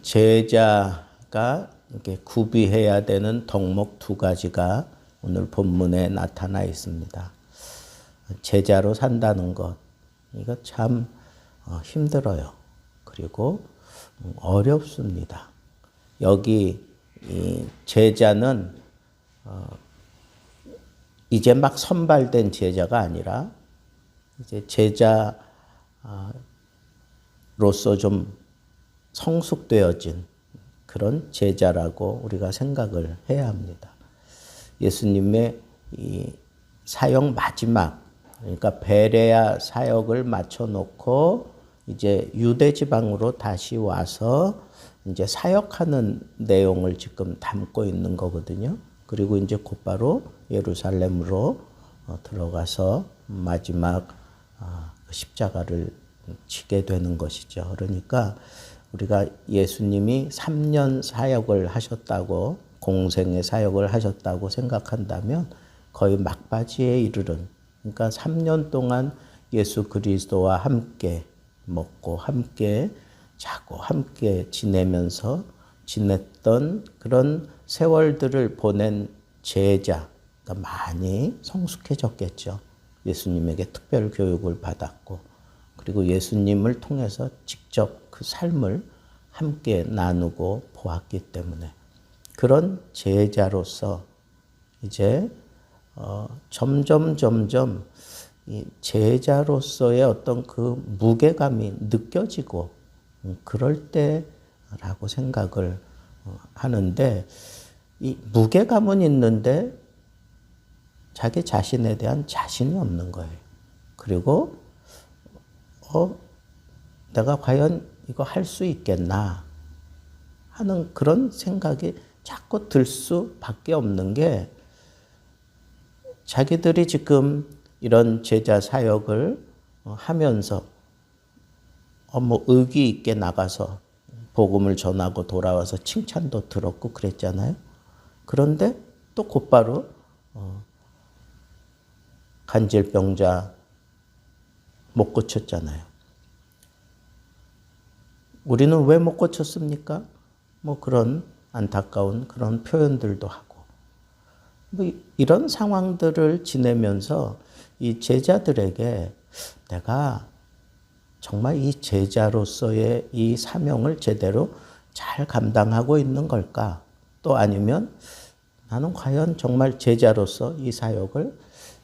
제자가 이렇게 구비해야 되는 덕목 두 가지가 오늘 본문에 나타나 있습니다. 제자로 산다는 것, 이거 참 힘들어요. 그리고 어렵습니다. 여기 이 제자는 이제 막 선발된 제자가 아니라 이제 제자로서 좀 성숙되어진 그런 제자라고 우리가 생각을 해야 합니다. 예수님의 이 사역 마지막, 그러니까 베레아 사역을 마쳐놓고 이제 유대 지방으로 다시 와서 이제 사역하는 내용을 지금 담고 있는 거거든요. 그리고 이제 곧바로 예루살렘으로 들어가서 마지막 십자가를 지게 되는 것이죠. 그러니까 우리가 예수님이 3년 사역을 하셨다고, 공생의 사역을 하셨다고 생각한다면 거의 막바지에 이르른, 그러니까 3년 동안 예수 그리스도와 함께 먹고 함께 자고 함께 지내면서 지냈던 그런 세월들을 보낸 제자가 많이 성숙해졌겠죠. 예수님에게 특별 교육을 받았고, 그리고 예수님을 통해서 직접 그 삶을 함께 나누고 보았기 때문에 그런 제자로서 이제 점점 이 제자로서의 어떤 그 무게감이 느껴지고 그럴 때라고 생각을 하는데, 이 무게감은 있는데 자기 자신에 대한 자신이 없는 거예요. 그리고 내가 과연 이거 할 수 있겠나 하는 그런 생각이 자꾸 들 수밖에 없는 게, 자기들이 지금 이런 제자 사역을 하면서 의기 있게 나가서 복음을 전하고 돌아와서 칭찬도 들었고 그랬잖아요. 그런데 또 곧바로 간질병자 못 고쳤잖아요. 우리는 왜 못 고쳤습니까? 그런 안타까운 그런 표현들도 하고, 이런 상황들을 지내면서 이 제자들에게 내가 정말 이 제자로서의 이 사명을 제대로 잘 감당하고 있는 걸까? 또 아니면 나는 과연 정말 제자로서 이 사역을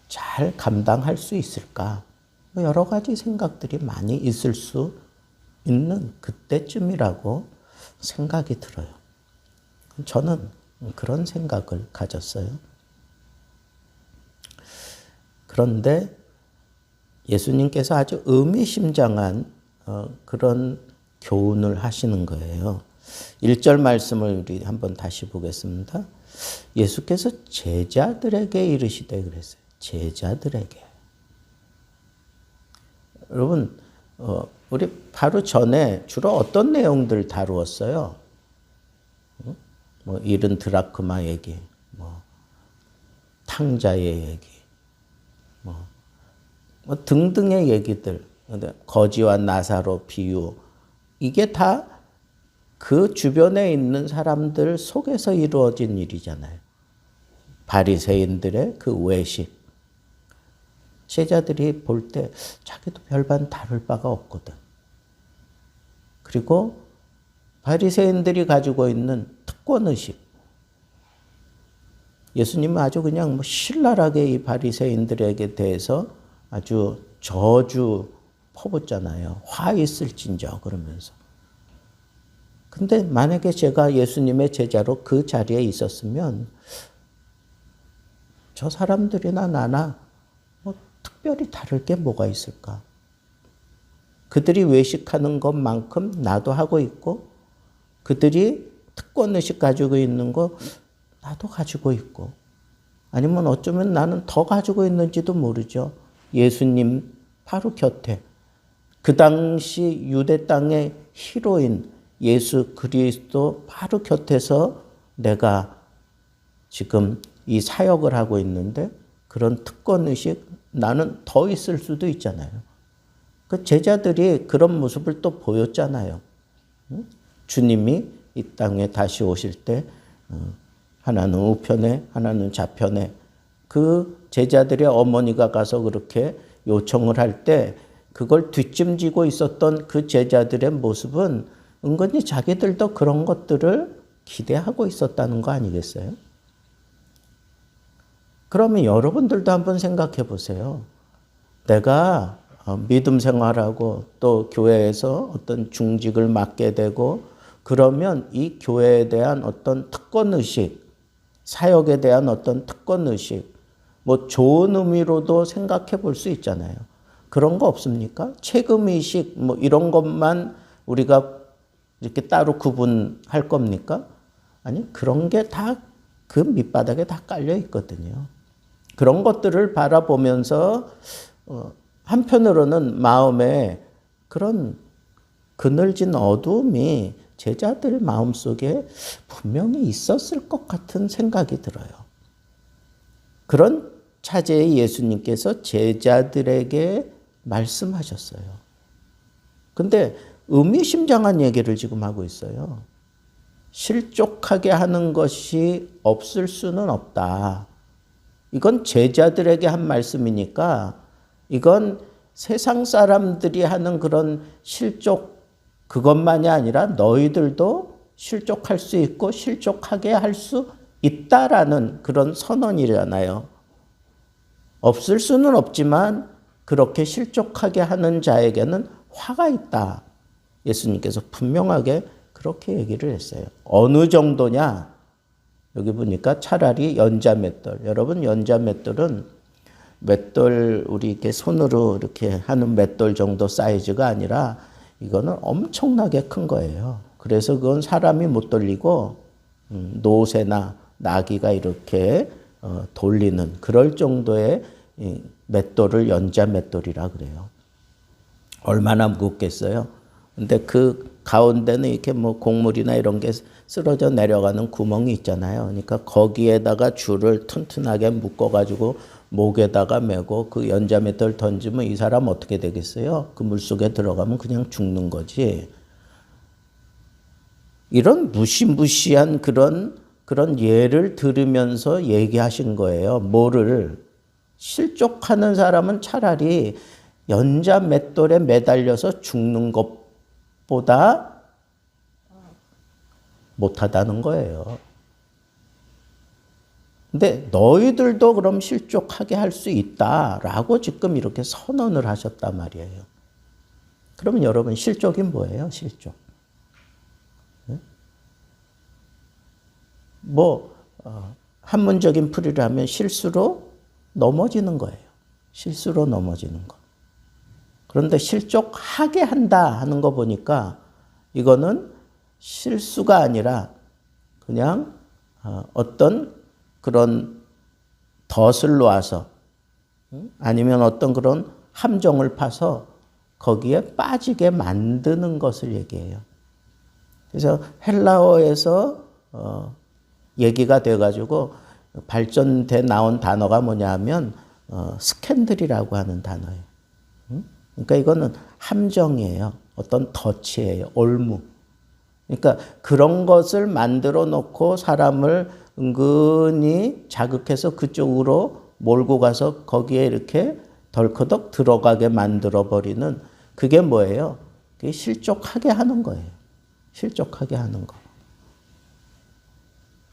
잘 감당할 수 있을까? 여러 가지 생각들이 많이 있을 수 있는 그때쯤이라고 생각이 들어요. 저는 그런 생각을 가졌어요. 그런데 예수님께서 아주 의미심장한 그런 교훈을 하시는 거예요. 1절 말씀을 우리 한번 다시 보겠습니다. 예수께서 제자들에게 이르시되 그랬어요. 제자들에게. 여러분, 우리 바로 전에 주로 어떤 내용들 다루었어요? 잃은 드라크마 얘기, 탕자의 얘기, 등등의 얘기들, 거지와 나사로 비유, 이게 다 그 주변에 있는 사람들 속에서 이루어진 일이잖아요. 바리새인들의 그 외식. 제자들이 볼 때 자기도 별반 다를 바가 없거든. 그리고 바리새인들이 가지고 있는 특권의식. 예수님은 아주 그냥 신랄하게 이 바리새인들에게 대해서 아주 저주 퍼붓잖아요. 화 있을진저 그러면서. 근데 만약에 제가 예수님의 제자로 그 자리에 있었으면 저 사람들이나 나나 특별히 다를 게 뭐가 있을까? 그들이 외식하는 것만큼 나도 하고 있고, 그들이 특권의식 가지고 있는 거 나도 가지고 있고, 아니면 어쩌면 나는 더 가지고 있는지도 모르죠. 예수님 바로 곁에 그 당시 유대 땅의 히로인 예수 그리스도 바로 곁에서 내가 지금 이 사역을 하고 있는데 그런 특권의식 나는 더 있을 수도 있잖아요. 그 제자들이 그런 모습을 또 보였잖아요. 주님이 이 땅에 다시 오실 때 하나는 우편에 하나는 좌편에 그 제자들의 어머니가 가서 그렇게 요청을 할 때 그걸 뒷짐지고 있었던 그 제자들의 모습은 은근히 자기들도 그런 것들을 기대하고 있었다는 거 아니겠어요? 그러면 여러분들도 한번 생각해 보세요. 내가 믿음 생활하고 또 교회에서 어떤 중직을 맡게 되고 그러면 이 교회에 대한 어떤 특권의식, 사역에 대한 어떤 특권의식, 뭐 좋은 의미로도 생각해 볼 수 있잖아요. 그런 거 없습니까? 책임의식 뭐 이런 것만 우리가 이렇게 따로 구분할 겁니까? 아니, 그런 게 다 그 밑바닥에 다 깔려 있거든요. 그런 것들을 바라보면서 한편으로는 마음에 그런 그늘진 어둠이 제자들 마음속에 분명히 있었을 것 같은 생각이 들어요. 그런 차제에 예수님께서 제자들에게 말씀하셨어요. 근데 의미심장한 얘기를 지금 하고 있어요. 실족하게 하는 것이 없을 수는 없다. 이건 제자들에게 한 말씀이니까 이건 세상 사람들이 하는 그런 실족 그것만이 아니라 너희들도 실족할 수 있고 실족하게 할 수 있다라는 그런 선언이잖아요. 없을 수는 없지만 그렇게 실족하게 하는 자에게는 화가 있다. 예수님께서 분명하게 그렇게 얘기를 했어요. 어느 정도냐? 여기 보니까 차라리 연자맷돌. 여러분, 연자맷돌은 맷돌 우리 이렇게 손으로 이렇게 하는 맷돌 정도 사이즈가 아니라 이거는 엄청나게 큰 거예요. 그래서 그건 사람이 못 돌리고 노새나 나귀가 이렇게 돌리는 그럴 정도의 맷돌을 연자맷돌이라 그래요. 얼마나 무겁겠어요. 근데 그 가운데는 이렇게 뭐 곡물이나 이런 게 쓰러져 내려가는 구멍이 있잖아요. 그러니까 거기에다가 줄을 튼튼하게 묶어가지고 목에다가 메고 그 연자맷돌 던지면 이 사람 어떻게 되겠어요? 그 물속에 들어가면 그냥 죽는 거지. 이런 무시무시한 그런 예를 들으면서 얘기하신 거예요. 뭐를? 실족하는 사람은 차라리 연자맷돌에 매달려서 죽는 것보다 못하다는 거예요. 근데 너희들도 그럼 실족하게 할 수 있다라고 지금 이렇게 선언을 하셨단 말이에요. 그러면 여러분, 실족이 뭐예요? 실족. 한문적인 풀이를 하면 실수로 넘어지는 거예요. 실수로 넘어지는 거. 그런데 실족하게 한다 하는 거 보니까 이거는 실수가 아니라 그냥 어떤 그런 덫을 놓아서 아니면 어떤 그런 함정을 파서 거기에 빠지게 만드는 것을 얘기해요. 그래서 헬라어에서 얘기가 돼가지고 발전돼 나온 단어가 뭐냐면 스캔들이라고 하는 단어예요. 그러니까 이거는 함정이에요. 어떤 덫이에요. 올무. 그러니까 그런 것을 만들어 놓고 사람을 은근히 자극해서 그쪽으로 몰고 가서 거기에 이렇게 덜커덕 들어가게 만들어 버리는 그게 뭐예요? 그게 실족하게 하는 거예요. 실족하게 하는 거.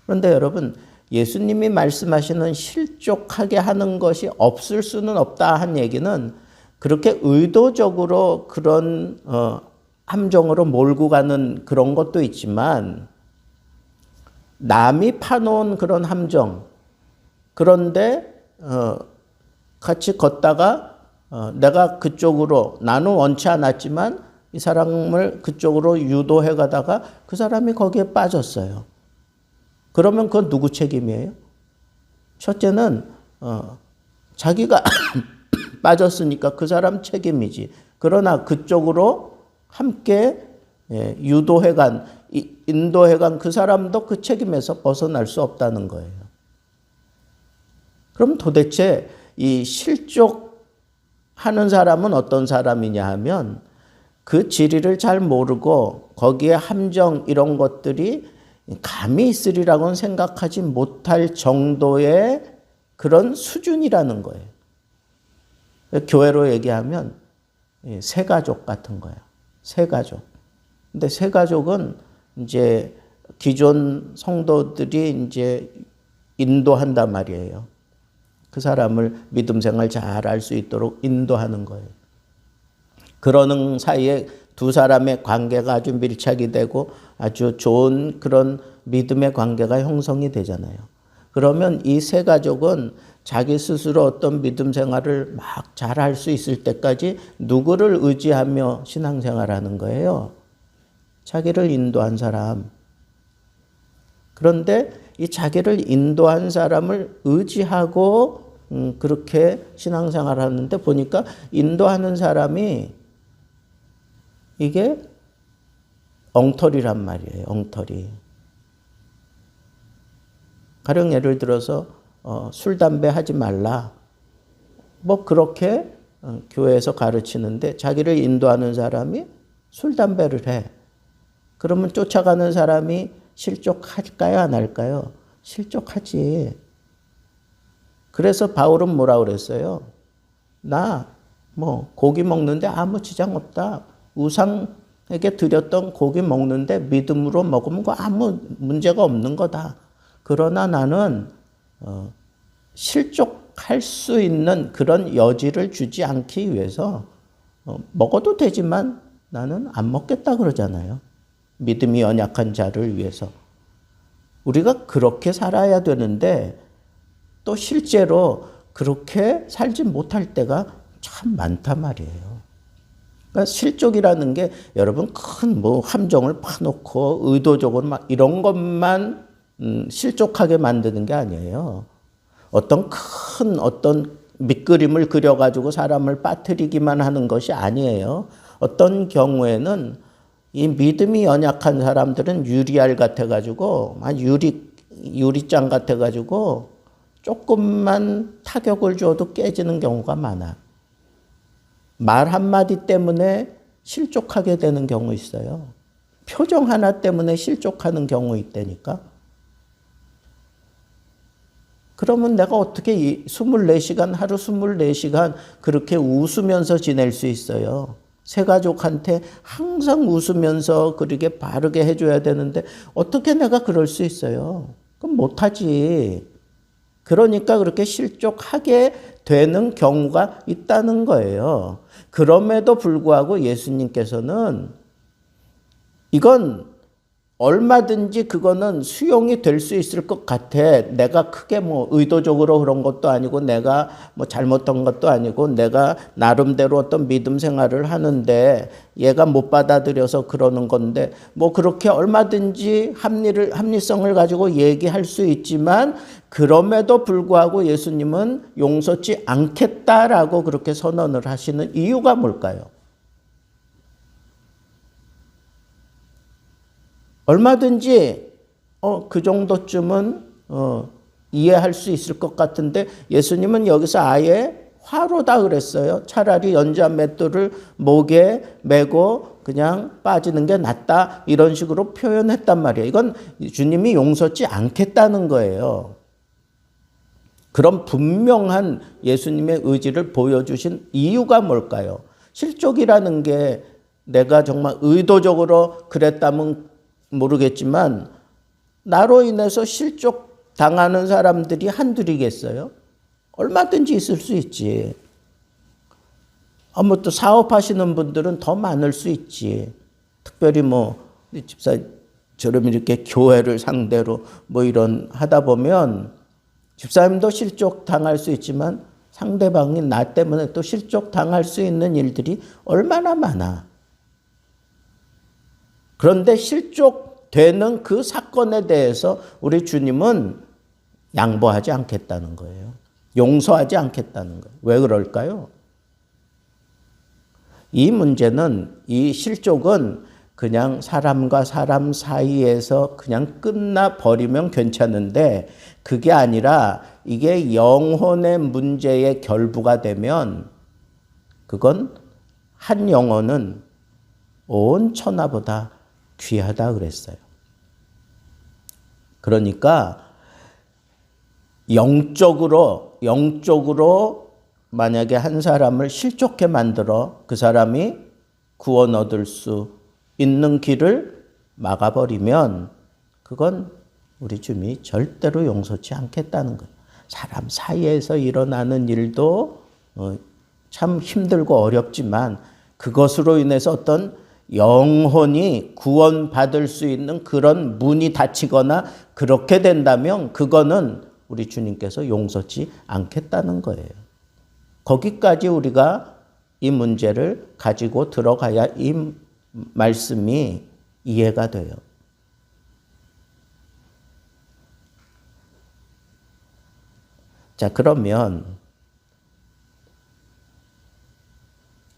그런데 여러분, 예수님이 말씀하시는 실족하게 하는 것이 없을 수는 없다 한 얘기는 그렇게 의도적으로 그런 함정으로 몰고 가는 그런 것도 있지만 남이 파놓은 그런 함정, 그런데 같이 걷다가 내가 그쪽으로, 나는 원치 않았지만 이 사람을 그쪽으로 유도해 가다가 그 사람이 거기에 빠졌어요. 그러면 그건 누구 책임이에요? 첫째는 자기가 빠졌으니까 그 사람 책임이지. 그러나 그쪽으로 함께 유도해간, 인도해간 그 사람도 그 책임에서 벗어날 수 없다는 거예요. 그럼 도대체 이 실족하는 사람은 어떤 사람이냐 하면 그 지리를 잘 모르고 거기에 함정 이런 것들이 감히 있으리라고는 생각하지 못할 정도의 그런 수준이라는 거예요. 교회로 얘기하면 새가족 같은 거예요. 새가족. 근데 새가족은 이제 기존 성도들이 이제 인도한단 말이에요. 그 사람을 믿음 생활 잘 할 수 있도록 인도하는 거예요. 그러는 사이에 두 사람의 관계가 아주 밀착이 되고 아주 좋은 그런 믿음의 관계가 형성이 되잖아요. 그러면 이 새 가족은 자기 스스로 어떤 믿음 생활을 막 잘할 수 있을 때까지 누구를 의지하며 신앙생활하는 거예요? 자기를 인도한 사람. 그런데 이 자기를 인도한 사람을 의지하고 그렇게 신앙생활을 하는데 보니까 인도하는 사람이 이게 엉터리란 말이에요. 엉터리. 가령 예를 들어서 술, 담배 하지 말라. 뭐 그렇게 교회에서 가르치는데 자기를 인도하는 사람이 술, 담배를 해. 그러면 쫓아가는 사람이 실족할까요? 안 할까요? 실족하지. 그래서 바울은 뭐라 그랬어요? 나 뭐 고기 먹는데 아무 지장 없다. 우상에게 드렸던 고기 먹는데 믿음으로 먹으면 아무 문제가 없는 거다. 그러나 나는 실족할 수 있는 그런 여지를 주지 않기 위해서 먹어도 되지만 나는 안 먹겠다 그러잖아요. 믿음이 연약한 자를 위해서. 우리가 그렇게 살아야 되는데 또 실제로 그렇게 살지 못할 때가 참 많단 말이에요. 그러니까 실족이라는 게 여러분 큰 뭐 함정을 파놓고 의도적으로 막 이런 것만 실족하게 만드는 게 아니에요. 어떤 큰 어떤 밑그림을 그려가지고 사람을 빠뜨리기만 하는 것이 아니에요. 어떤 경우에는 이 믿음이 연약한 사람들은 유리알 같아가지고, 유리장 같아가지고 조금만 타격을 줘도 깨지는 경우가 많아. 말 한마디 때문에 실족하게 되는 경우 있어요. 표정 하나 때문에 실족하는 경우 있다니까. 그러면 내가 어떻게 24시간, 하루 24시간 그렇게 웃으면서 지낼 수 있어요? 새 가족한테 항상 웃으면서 그렇게 바르게 해줘야 되는데 어떻게 내가 그럴 수 있어요? 그럼 못하지. 그러니까 그렇게 실족하게 되는 경우가 있다는 거예요. 그럼에도 불구하고 예수님께서는 이건 얼마든지 그거는 수용이 될 수 있을 것 같아. 내가 크게 뭐 의도적으로 그런 것도 아니고 내가 뭐 잘못한 것도 아니고 내가 나름대로 어떤 믿음 생활을 하는데 얘가 못 받아들여서 그러는 건데 뭐 그렇게 얼마든지 합리성을 가지고 얘기할 수 있지만 그럼에도 불구하고 예수님은 용서치 않겠다라고 그렇게 선언을 하시는 이유가 뭘까요? 얼마든지 그 정도쯤은 이해할 수 있을 것 같은데 예수님은 여기서 아예 화로다 그랬어요. 차라리 연자 맷돌을 목에 메고 그냥 빠지는 게 낫다 이런 식으로 표현했단 말이에요. 이건 주님이 용서치 않겠다는 거예요. 그런 분명한 예수님의 의지를 보여주신 이유가 뭘까요? 실족이라는 게 내가 정말 의도적으로 그랬다면 모르겠지만 나로 인해서 실족 당하는 사람들이 한둘이겠어요? 얼마든지 있을 수 있지. 뭐 또 사업하시는 분들은 더 많을 수 있지. 특별히 뭐 집사처럼 이렇게 교회를 상대로 뭐 이런 하다 보면 집사님도 실족 당할 수 있지만 상대방이 나 때문에 또 실족 당할 수 있는 일들이 얼마나 많아. 그런데 실족되는 그 사건에 대해서 우리 주님은 양보하지 않겠다는 거예요. 용서하지 않겠다는 거예요. 왜 그럴까요? 이 문제는, 이 실족은 그냥 사람과 사람 사이에서 그냥 끝나버리면 괜찮은데 그게 아니라 이게 영혼의 문제의 결부가 되면 그건 한 영혼은 온 천하보다 귀하다 그랬어요. 그러니까 영적으로 만약에 한 사람을 실족해 만들어 그 사람이 구원 얻을 수 있는 길을 막아버리면 그건 우리 주님이 절대로 용서치 않겠다는 거예요. 사람 사이에서 일어나는 일도 참 힘들고 어렵지만 그것으로 인해서 어떤 영혼이 구원받을 수 있는 그런 문이 닫히거나 그렇게 된다면 그거는 우리 주님께서 용서치 않겠다는 거예요. 거기까지 우리가 이 문제를 가지고 들어가야 이 말씀이 이해가 돼요. 자, 그러면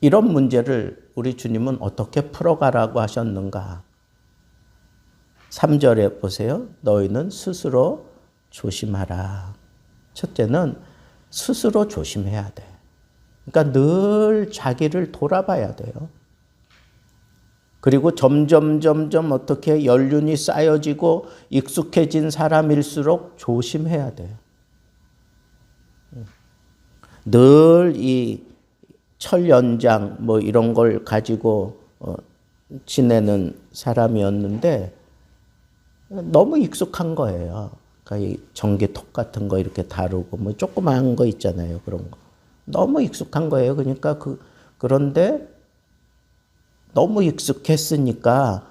이런 문제를 우리 주님은 어떻게 풀어가라고 하셨는가? 3절에 보세요. 너희는 스스로 조심하라. 첫째는 스스로 조심해야 돼. 그러니까 늘 자기를 돌아봐야 돼요. 그리고 점점 어떻게 연륜이 쌓여지고 익숙해진 사람일수록 조심해야 돼요. 늘 이 철연장 뭐 이런 걸 가지고 지내는 사람이었는데 너무 익숙한 거예요. 그러니까 이 전기톱 같은 거 이렇게 다루고 뭐 조그마한 거 있잖아요. 그런 거. 너무 익숙한 거예요. 그러니까 그런데 너무 익숙했으니까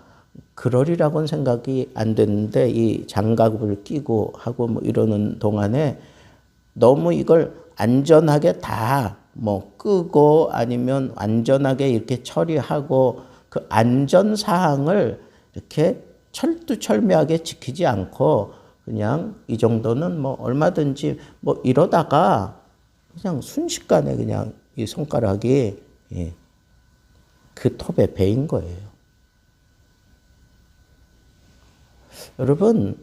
그러리라고는 생각이 안 됐는데 이 장갑을 끼고 하고 뭐 이러는 동안에 너무 이걸 안전하게 다 뭐 끄고 아니면 안전하게 이렇게 처리하고 그 안전 사항을 이렇게 철두철미하게 지키지 않고 그냥 이 정도는 뭐 얼마든지 뭐 이러다가 그냥 순식간에 그냥 이 손가락이 그 톱에 베인 거예요. 여러분,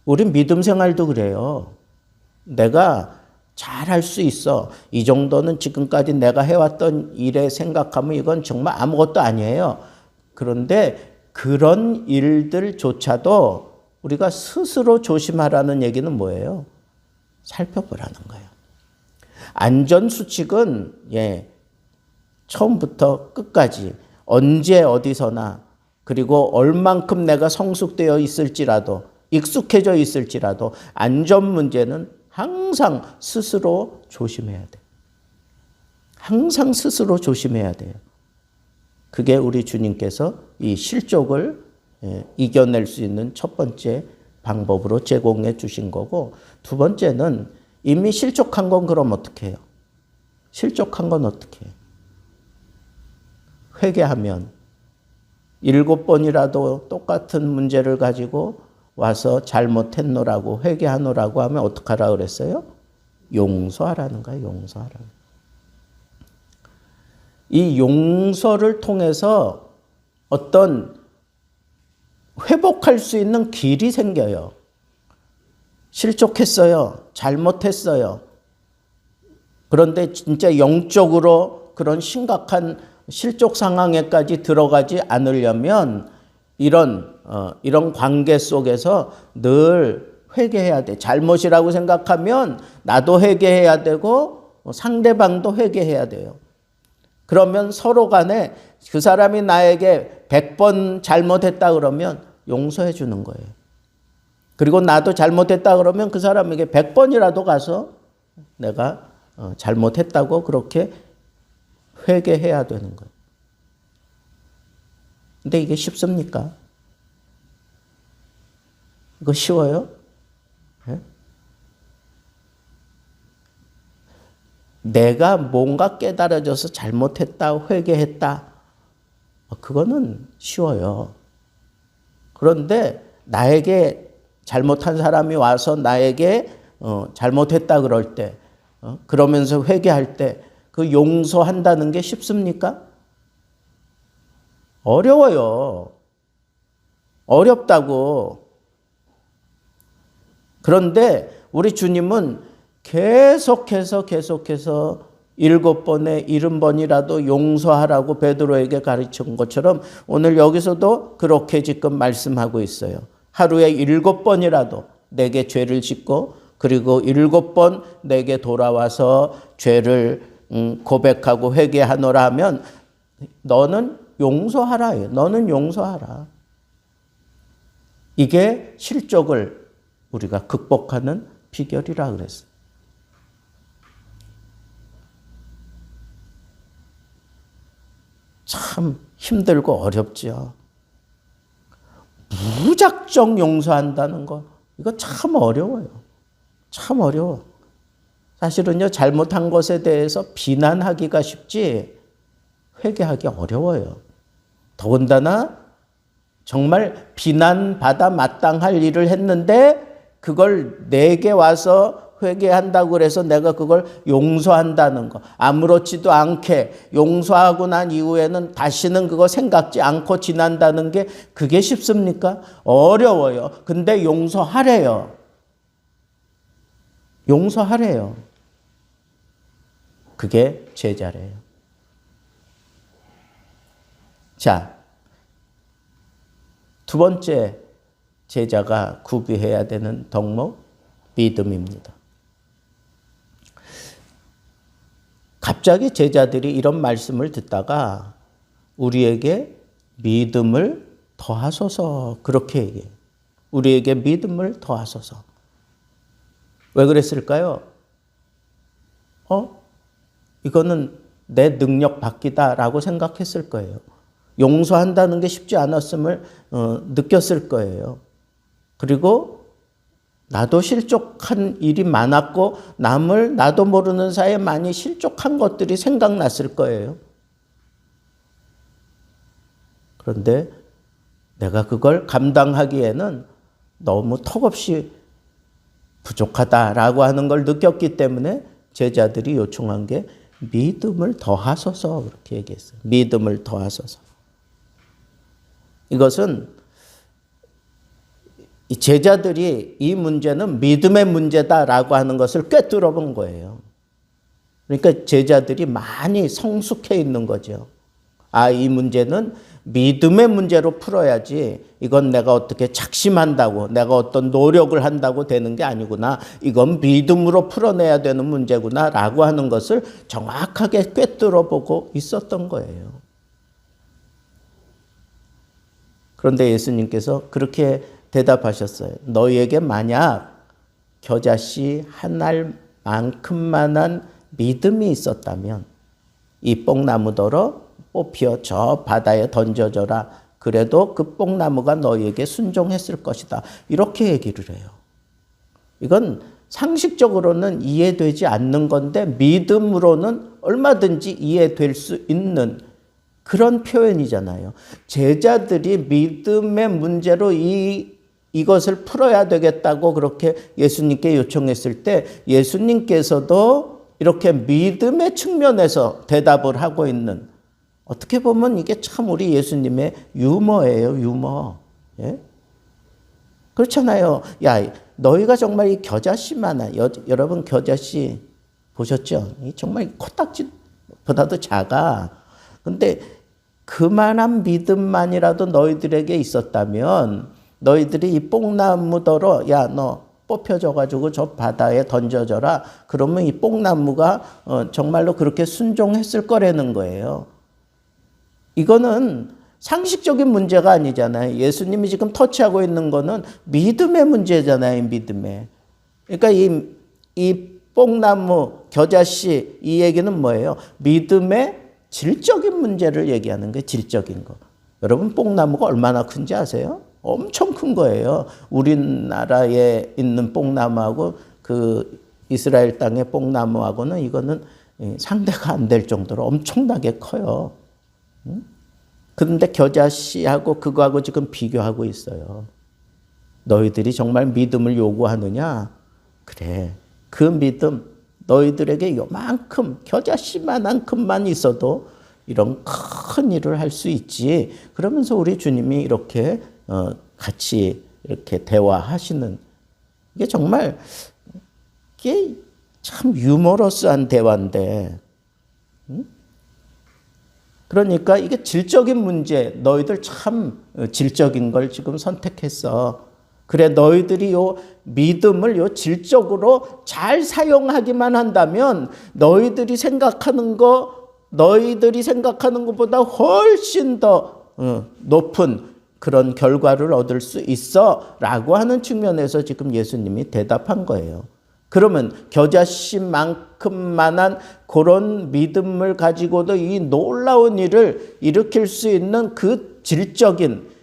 우리 믿음 생활도 그래요. 내가 잘할 수 있어. 이 정도는 지금까지 내가 해왔던 일에 생각하면 이건 정말 아무것도 아니에요. 그런데 그런 일들조차도 우리가 스스로 조심하라는 얘기는 뭐예요? 살펴보라는 거예요. 안전수칙은 처음부터 끝까지 언제 어디서나 그리고 얼만큼 내가 성숙되어 있을지라도 익숙해져 있을지라도 안전 문제는 항상 스스로 조심해야 돼요. 항상 스스로 조심해야 돼요. 그게 우리 주님께서 이 실족을 이겨낼 수 있는 첫 번째 방법으로 제공해 주신 거고, 두 번째는 이미 실족한 건 그럼 어떻게 해요? 실족한 건 어떻게 해요? 회개하면 7번이라도 똑같은 문제를 가지고 와서 잘못했노라고 회개하노라고 하면 어떡하라 그랬어요? 용서하라는 거예요. 용서하라는 거예요. 이 용서를 통해서 어떤 회복할 수 있는 길이 생겨요. 실족했어요. 잘못했어요. 그런데 진짜 영적으로 그런 심각한 실족 상황에까지 들어가지 않으려면 이런 관계 속에서 늘 회개해야 돼. 잘못이라고 생각하면 나도 회개해야 되고 상대방도 회개해야 돼요. 그러면 서로 간에 그 사람이 나에게 100번 잘못했다 그러면 용서해 주는 거예요. 그리고 나도 잘못했다 그러면 그 사람에게 100번이라도 가서 내가 잘못했다고 그렇게 회개해야 되는 거예요. 근데 이게 쉽습니까? 이거 쉬워요? 네? 내가 뭔가 깨달아져서 잘못했다, 회개했다. 그거는 쉬워요. 그런데 나에게 잘못한 사람이 와서 나에게 잘못했다 그럴 때, 그러면서 회개할 때 그 용서한다는 게 쉽습니까? 어려워요. 어렵다고. 그런데 우리 주님은 계속해서 7번에 70번이라도 용서하라고 베드로에게 가르친 것처럼 오늘 여기서도 그렇게 지금 말씀하고 있어요. 하루에 7번이라도 내게 죄를 짓고 그리고 7번 내게 돌아와서 죄를 고백하고 회개하노라 하면 너는 용서하라. 너는 용서하라. 이게 실족을 우리가 극복하는 비결이라 그랬어요. 참 힘들고 어렵죠. 무작정 용서한다는 거 이거 참 어려워요. 참 어려워. 사실은요, 잘못한 것에 대해서 비난하기가 쉽지 회개하기 어려워요. 더군다나 정말 비난받아 마땅할 일을 했는데 그걸 내게 와서 회개한다고 그래서 내가 그걸 용서한다는 거. 아무렇지도 않게 용서하고 난 이후에는 다시는 그거 생각지 않고 지난다는 게 그게 쉽습니까? 어려워요. 근데 용서하래요. 용서하래요. 그게 제자래요. 자, 두 번째 제자가 구비해야 되는 덕목, 믿음입니다. 갑자기 제자들이 이런 말씀을 듣다가 우리에게 믿음을 더하소서 그렇게 얘기해요. 우리에게 믿음을 더하소서. 왜 그랬을까요? 이거는 내 능력 밖이다라고 생각했을 거예요. 용서한다는 게 쉽지 않았음을 느꼈을 거예요. 그리고 나도 실족한 일이 많았고 남을 나도 모르는 사이에 많이 실족한 것들이 생각났을 거예요. 그런데 내가 그걸 감당하기에는 너무 턱없이 부족하다라고 하는 걸 느꼈기 때문에 제자들이 요청한 게 믿음을 더하소서 그렇게 얘기했어요. 믿음을 더하소서. 이것은 이 제자들이 이 문제는 믿음의 문제다라고 하는 것을 꿰뚫어 본 거예요. 그러니까 제자들이 많이 성숙해 있는 거죠. 이 문제는 믿음의 문제로 풀어야지 이건 내가 어떻게 작심한다고 내가 어떤 노력을 한다고 되는 게 아니구나. 이건 믿음으로 풀어내야 되는 문제구나 라고 하는 것을 정확하게 꿰뚫어 보고 있었던 거예요. 그런데 예수님께서 그렇게 대답하셨어요. 너희에게 만약 겨자씨 한 알만큼만한 믿음이 있었다면 이 뽕나무더러 뽑혀 저 바다에 던져져라. 그래도 그 뽕나무가 너희에게 순종했을 것이다. 이렇게 얘기를 해요. 이건 상식적으로는 이해되지 않는 건데 믿음으로는 얼마든지 이해될 수 있는 그런 표현이잖아요. 제자들이 믿음의 문제로 이것을 풀어야 되겠다고 그렇게 예수님께 요청했을 때 예수님께서도 이렇게 믿음의 측면에서 대답을 하고 있는 어떻게 보면 이게 참 우리 예수님의 유머예요. 유머. 예? 그렇잖아요. 야, 너희가 정말 이 겨자씨만한 여러분 겨자씨 보셨죠? 정말 코딱지보다도 작아. 근데 그만한 믿음만이라도 너희들에게 있었다면 너희들이 이 뽕나무더러 야, 너 뽑혀져가지고 저 바다에 던져져라. 그러면 이 뽕나무가 정말로 그렇게 순종했을 거라는 거예요. 이거는 상식적인 문제가 아니잖아요. 예수님이 지금 터치하고 있는 거는 믿음의 문제잖아요. 믿음의. 그러니까 이 뽕나무, 겨자씨 이 얘기는 뭐예요? 믿음의 질적인 문제를 얘기하는 거예요. 질적인 거. 여러분 뽕나무가 얼마나 큰지 아세요? 엄청 큰 거예요. 우리나라에 있는 뽕나무하고 그 이스라엘 땅의 뽕나무하고는 이거는 상대가 안 될 정도로 엄청나게 커요. 그런데 겨자씨하고 그거하고 지금 비교하고 있어요. 너희들이 정말 믿음을 요구하느냐? 그래. 그 믿음 너희들에게 요만큼 겨자씨만큼만 있어도 이런 큰 일을 할 수 있지. 그러면서 우리 주님이 이렇게 같이 이렇게 대화하시는 이게 정말 이게 참 유머러스한 대화인데 그러니까 이게 질적인 문제, 너희들 참 질적인 걸 지금 선택했어. 그래, 너희들이 요 믿음을 요 질적으로 잘 사용하기만 한다면 너희들이 생각하는 것보다 훨씬 더 높은 그런 결과를 얻을 수 있어 라고 하는 측면에서 지금 예수님이 대답한 거예요. 그러면 겨자씨만큼만한 그런 믿음을 가지고도 이 놀라운 일을 일으킬 수 있는 그 질적인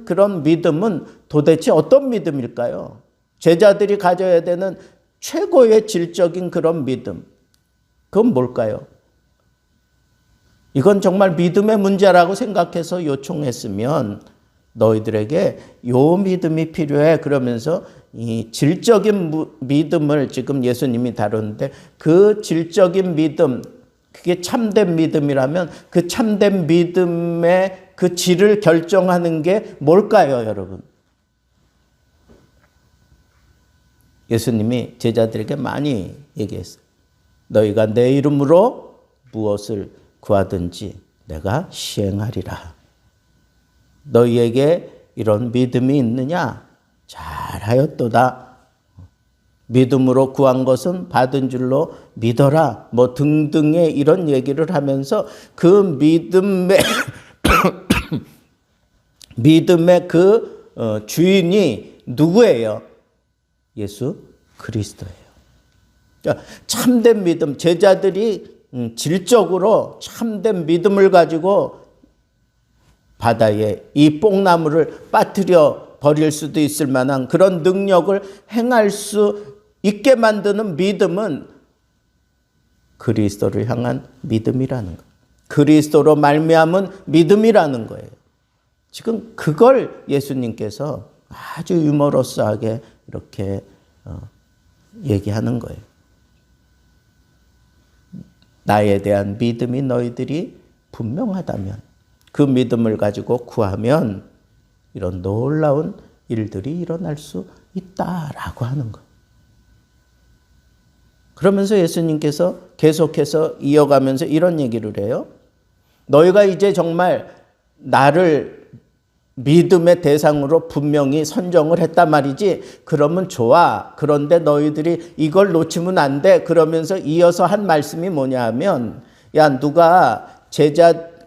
그런 믿음은 도대체 어떤 믿음일까요? 제자들이 가져야 되는 최고의 질적인 그런 믿음. 그건 뭘까요? 이건 정말 믿음의 문제라고 생각해서 요청했으면 너희들에게 요 믿음이 필요해. 그러면서 이 질적인 믿음을 지금 예수님이 다루는데 그 질적인 믿음, 그게 참된 믿음이라면 그 참된 믿음의 그 질을 결정하는 게 뭘까요, 여러분? 예수님이 제자들에게 많이 얘기했어요. 너희가 내 이름으로 무엇을 구하든지 내가 시행하리라. 너희에게 이런 믿음이 있느냐? 잘하였도다. 믿음으로 구한 것은 받은 줄로 믿어라. 뭐 등등의 이런 얘기를 하면서 그 믿음의 그 주인이 누구예요? 예수 그리스도예요. 참된 믿음, 제자들이 질적으로 참된 믿음을 가지고 바다에 이 뽕나무를 빠뜨려 버릴 수도 있을 만한 그런 능력을 행할 수 있게 만드는 믿음은 그리스도를 향한 믿음이라는 거예요. 그리스도로 말미암은 믿음이라는 거예요. 지금 그걸 예수님께서 아주 유머러스하게 이렇게 얘기하는 거예요. 나에 대한 믿음이 너희들이 분명하다면 그 믿음을 가지고 구하면 이런 놀라운 일들이 일어날 수 있다라고 하는 거예요. 그러면서 예수님께서 계속해서 이어가면서 이런 얘기를 해요. 너희가 이제 정말 나를 믿음의 대상으로 분명히 선정을 했단 말이지. 그러면 좋아. 그런데 너희들이 이걸 놓치면 안 돼. 그러면서 이어서 한 말씀이 뭐냐 하면, 야, 누가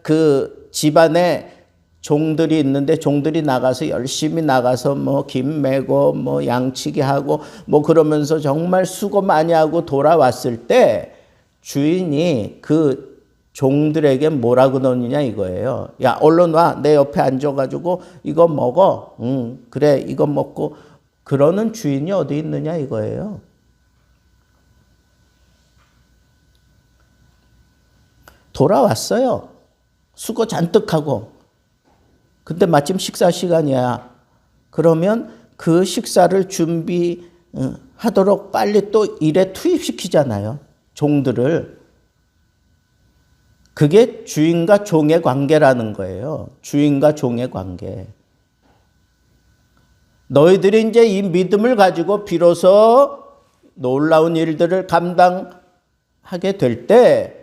그 집안에 종들이 있는데 종들이 나가서 열심히 나가서 뭐 김 메고 뭐 양치기 하고 뭐 그러면서 정말 수고 많이 하고 돌아왔을 때 주인이 그 종들에게 뭐라고 그러느냐 이거예요. 야, 얼른 와. 내 옆에 앉아가지고 이거 먹어. 그래, 이거 먹고. 그러는 주인이 어디 있느냐 이거예요. 돌아왔어요. 수고 잔뜩 하고. 근데 마침 식사 시간이야. 그러면 그 식사를 준비하도록 빨리 또 일에 투입시키잖아요. 종들을. 그게 주인과 종의 관계라는 거예요. 주인과 종의 관계. 너희들이 이제 이 믿음을 가지고 비로소 놀라운 일들을 감당하게 될 때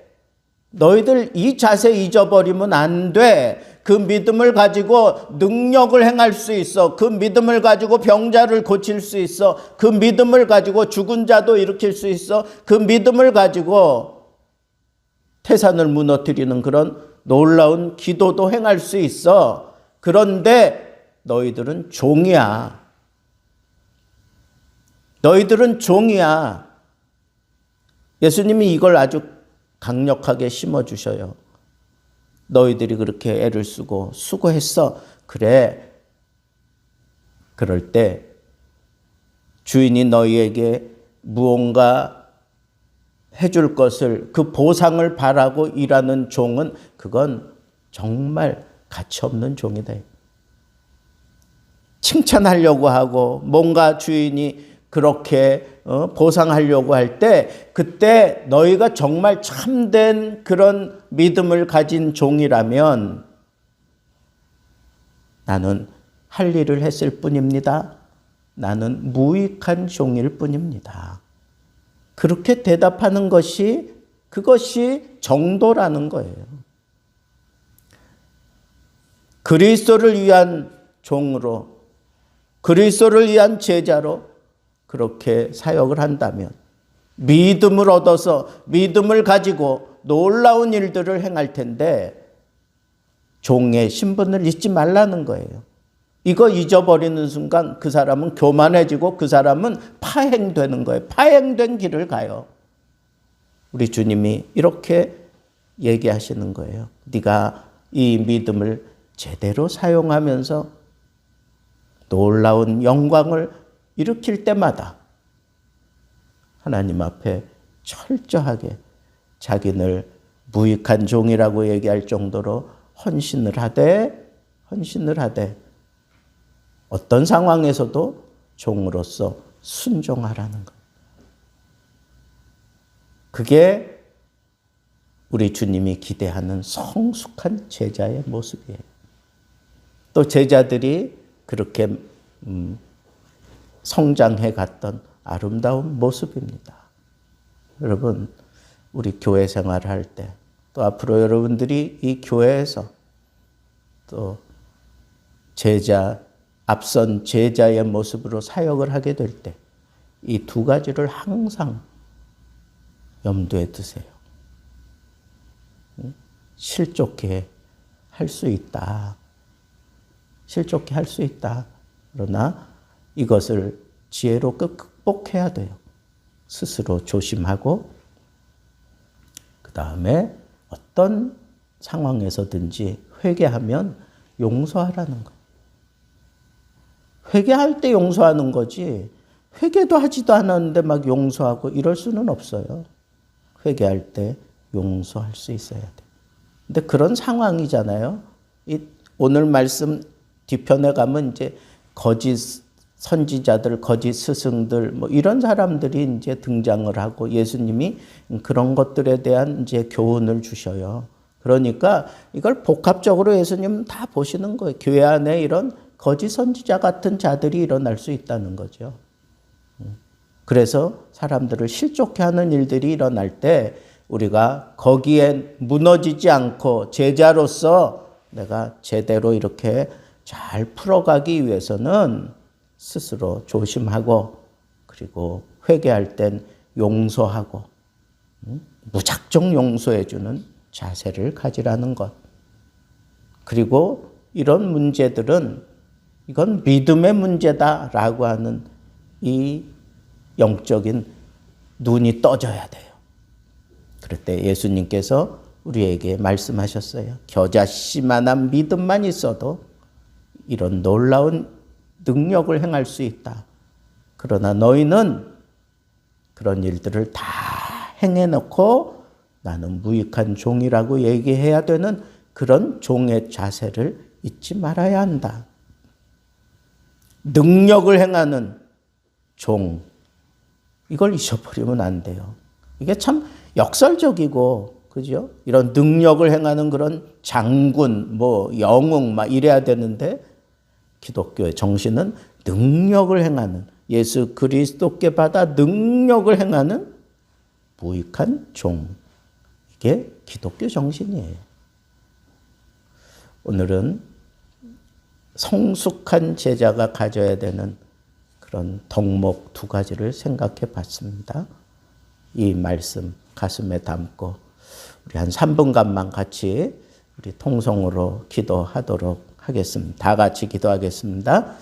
너희들 이 자세 잊어버리면 안 돼. 그 믿음을 가지고 능력을 행할 수 있어. 그 믿음을 가지고 병자를 고칠 수 있어. 그 믿음을 가지고 죽은 자도 일으킬 수 있어. 그 믿음을 가지고 태산을 무너뜨리는 그런 놀라운 기도도 행할 수 있어. 그런데 너희들은 종이야. 너희들은 종이야. 예수님이 이걸 아주 강력하게 심어주셔요. 너희들이 그렇게 애를 쓰고 수고했어. 그래. 그럴 때 주인이 너희에게 무언가 해줄 것을, 그 보상을 바라고 일하는 종은 그건 정말 가치 없는 종이다. 칭찬하려고 하고 뭔가 주인이 그렇게 보상하려고 할 때 그때 너희가 정말 참된 그런 믿음을 가진 종이라면 나는 할 일을 했을 뿐입니다. 나는 무익한 종일 뿐입니다. 그렇게 대답하는 것이 그것이 정도라는 거예요. 그리스도를 위한 종으로, 그리스도를 위한 제자로 그렇게 사역을 한다면, 믿음을 얻어서 믿음을 가지고 놀라운 일들을 행할 텐데 종의 신분을 잊지 말라는 거예요. 이거 잊어버리는 순간 그 사람은 교만해지고 그 사람은 파행되는 거예요. 파행된 길을 가요. 우리 주님이 이렇게 얘기하시는 거예요. 네가 이 믿음을 제대로 사용하면서 놀라운 영광을 일으킬 때마다 하나님 앞에 철저하게 자기를 무익한 종이라고 얘기할 정도로 헌신을 하되 어떤 상황에서도 종으로서 순종하라는 것. 그게 우리 주님이 기대하는 성숙한 제자의 모습이에요. 또 제자들이 그렇게 성장해 갔던 아름다운 모습입니다. 여러분, 우리 교회 생활을 할 때, 또 앞으로 여러분들이 이 교회에서 또 앞선 제자의 모습으로 사역을 하게 될 때, 이 두 가지를 항상 염두에 두세요. 실족해 할 수 있다. 실족해 할 수 있다. 그러나 이것을 지혜로 극복해야 돼요. 스스로 조심하고, 그 다음에 어떤 상황에서든지 회개하면 용서하라는 거예요. 회개할 때 용서하는 거지, 회개도 하지도 않았는데 막 용서하고 이럴 수는 없어요. 회개할 때 용서할 수 있어야 돼요. 근데 그런 상황이잖아요. 오늘 말씀 뒤편에 가면 이제 거짓 선지자들, 거짓 스승들, 뭐 이런 사람들이 이제 등장을 하고 예수님이 그런 것들에 대한 이제 교훈을 주셔요. 그러니까 이걸 복합적으로 예수님은 다 보시는 거예요. 교회 안에 이런 거짓 선지자 같은 자들이 일어날 수 있다는 거죠. 그래서 사람들을 실족해 하는 일들이 일어날 때 우리가 거기에 무너지지 않고 제자로서 내가 제대로 이렇게 잘 풀어가기 위해서는 스스로 조심하고, 그리고 회개할 땐 용서하고, 무작정 용서해주는 자세를 가지라는 것. 그리고 이런 문제들은 이건 믿음의 문제다라고 하는 이 영적인 눈이 떠져야 돼요. 그럴 때 예수님께서 우리에게 말씀하셨어요. 겨자씨만한 믿음만 있어도 이런 놀라운 능력을 행할 수 있다. 그러나 너희는 그런 일들을 다 행해놓고 나는 무익한 종이라고 얘기해야 되는 그런 종의 자세를 잊지 말아야 한다. 능력을 행하는 종, 이걸 잊어버리면 안 돼요. 이게 참 역설적이고, 그죠? 이런 능력을 행하는 그런 장군, 영웅, 이래야 되는데, 기독교의 정신은 능력을 행하는, 예수 그리스도께 받아 능력을 행하는 무익한 종. 이게 기독교 정신이에요. 오늘은 성숙한 제자가 가져야 되는 그런 덕목 두 가지를 생각해 봤습니다. 이 말씀 가슴에 담고 우리 한 3분간만 같이 우리 통성으로 기도하도록 하겠습니다. 다 같이 기도하겠습니다.